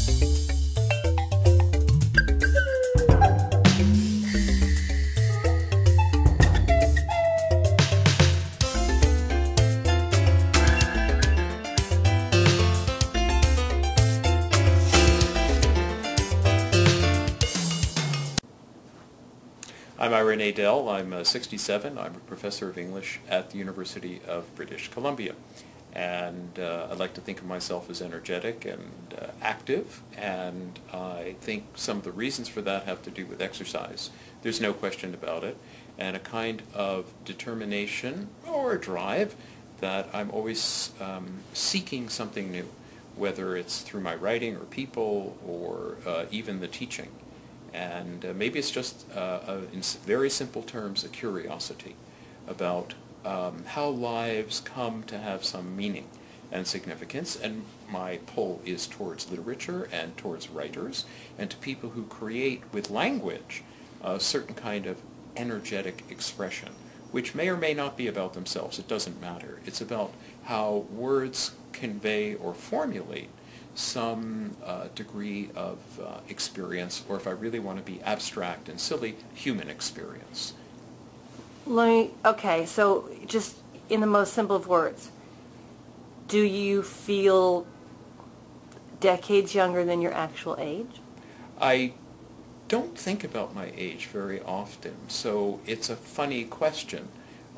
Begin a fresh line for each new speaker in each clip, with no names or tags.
I'm IRA NADEL. I'm 67. I'm a professor of English at the University of British Columbia. And I'd like to think of myself as energetic and active, and I think some of the reasons for that have to do with exercise. There's no question about it. And a kind of determination or drive that I'm always seeking something new, whether it's through my writing or people or even the teaching. And maybe it's just, in very simple terms, a curiosity about how lives come to have some meaning and significance. And my pull is towards literature and towards writers and to people who create with language a certain kind of energetic expression, which may or may not be about themselves. It doesn't matter. It's about how words convey or formulate some degree of experience, or if I really want to be abstract and silly, human experience.
Okay, so just in the most simple of words, do you feel decades younger than your actual age?
I don't think about my age very often, so it's a funny question.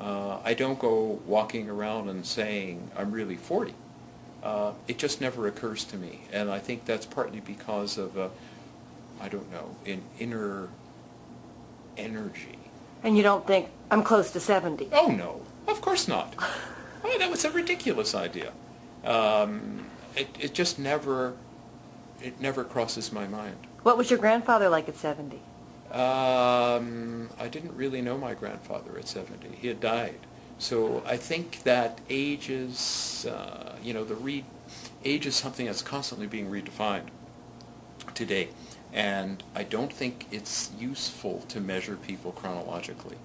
I don't go walking around and saying I'm really 40. It just never occurs to me, and I think that's partly because of, I don't know, an inner energy.
And you don't think, I'm close to 70?
Oh, no, of course not. Oh, that was a ridiculous idea. It just never crosses my mind.
What was your grandfather like at 70?
I didn't really know my grandfather at 70. He had died. So I think that age is, age is something that's constantly being redefined today. And I don't think it's useful to measure people chronologically.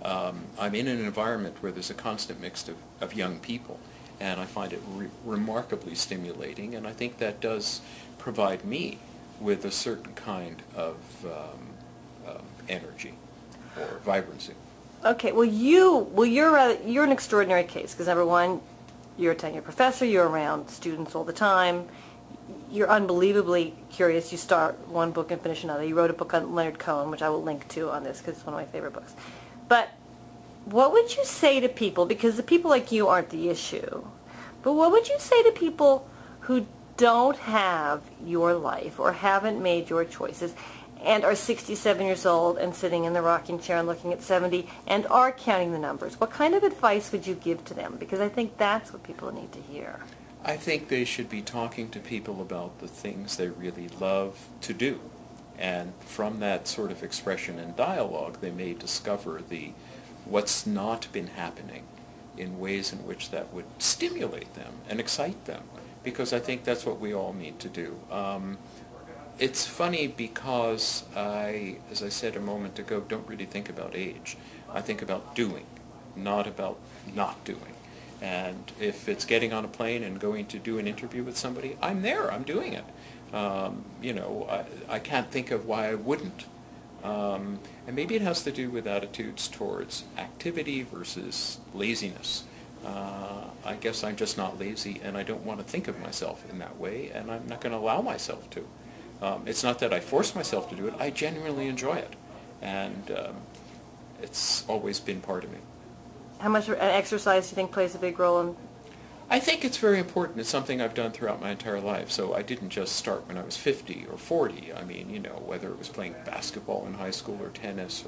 I'm in an environment where there's a constant mix of young people, and I find it remarkably stimulating, and I think that does provide me with a certain kind of energy or vibrancy.
Okay, well you're an extraordinary case, because number one, you're a tenured professor, you're around students all the time, you're unbelievably curious, you start one book and finish another. You wrote a book on Leonard Cohen, which I will link to on this because it's one of my favorite books. But what would you say to people, because the people like you aren't the issue, but what would you say to people who don't have your life or haven't made your choices and are 67 years old and sitting in the rocking chair and looking at 70 and are counting the numbers? What kind of advice would you give to them? Because I think that's what people need to hear.
I think they should be talking to people about the things they really love to do. And from that sort of expression and dialogue, they may discover what's not been happening in ways in which that would stimulate them and excite them. Because I think that's what we all need to do. It's funny because I, as I said a moment ago, don't really think about age. I think about doing, not about not doing. And if it's getting on a plane and going to do an interview with somebody, I'm there, I'm doing it. I can't think of why I wouldn't. And maybe it has to do with attitudes towards activity versus laziness. I guess I'm just not lazy, and I don't want to think of myself in that way, and I'm not going to allow myself to. It's not that I force myself to do it, I genuinely enjoy it. And it's always been part of me.
How much exercise do you think plays a big role in?
I think it's very important. It's something I've done throughout my entire life. So I didn't just start when I was 50 or 40. I mean, whether it was playing basketball in high school or tennis,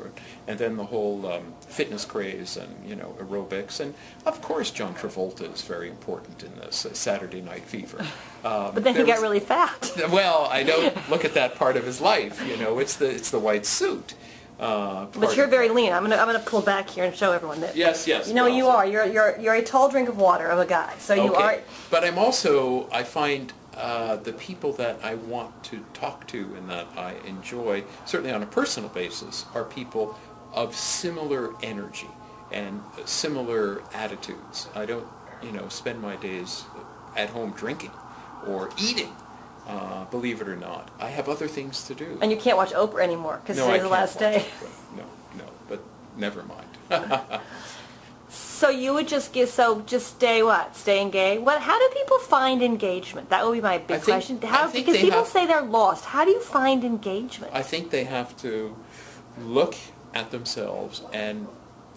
and then the whole fitness craze and, aerobics. And, of course, John Travolta is very important in this, Saturday Night Fever.
But then he got really fat.
Well, I don't look at that part of his life. It's the white suit.
But you're very lean. I'm gonna pull back here and show everyone that.
Yes.
Well, you are. You're a tall drink of water of a guy. So you are.
But I find the people that I want to talk to and that I enjoy, certainly on a personal basis, are people of similar energy and similar attitudes. I don't, spend my days at home drinking or eating. believe it or not. I have other things to do.
And you can't watch Oprah anymore because
No, I
today's the
can't
last
watch
day.
Oprah. No, but never mind.
So you would just just stay what? Stay engaged? How do people find engagement? That would be my big question. Because people say they're lost. How do you find engagement?
I think they have to look at themselves and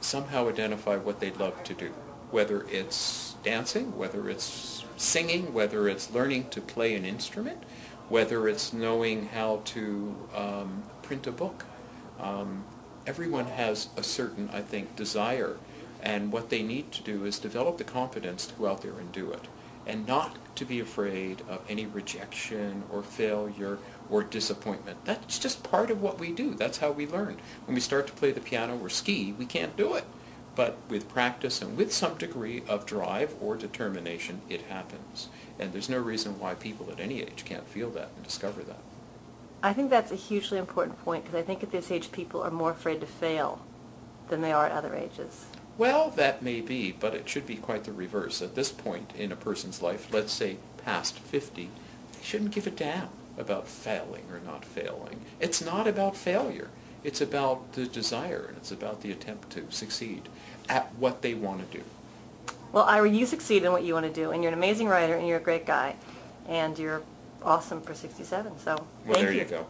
somehow identify what they'd love to do. Whether it's dancing, whether it's singing, whether it's learning to play an instrument, whether it's knowing how to print a book. Everyone has a certain, I think, desire. And what they need to do is develop the confidence to go out there and do it. And not to be afraid of any rejection or failure or disappointment. That's just part of what we do. That's how we learn. When we start to play the piano or ski, we can't do it. But with practice and with some degree of drive or determination, it happens. And there's no reason why people at any age can't feel that and discover that.
I think that's a hugely important point because I think at this age people are more afraid to fail than they are at other ages.
Well, that may be, but it should be quite the reverse. At this point in a person's life, let's say past 50, they shouldn't give a damn about failing or not failing. It's not about failure. It's about the desire, and it's about the attempt to succeed at what they want to do.
Well, Ira, you succeed in what you want to do, and you're an amazing writer, and you're a great guy, and you're awesome for 67, so
Well,
thank
there
you.
you go.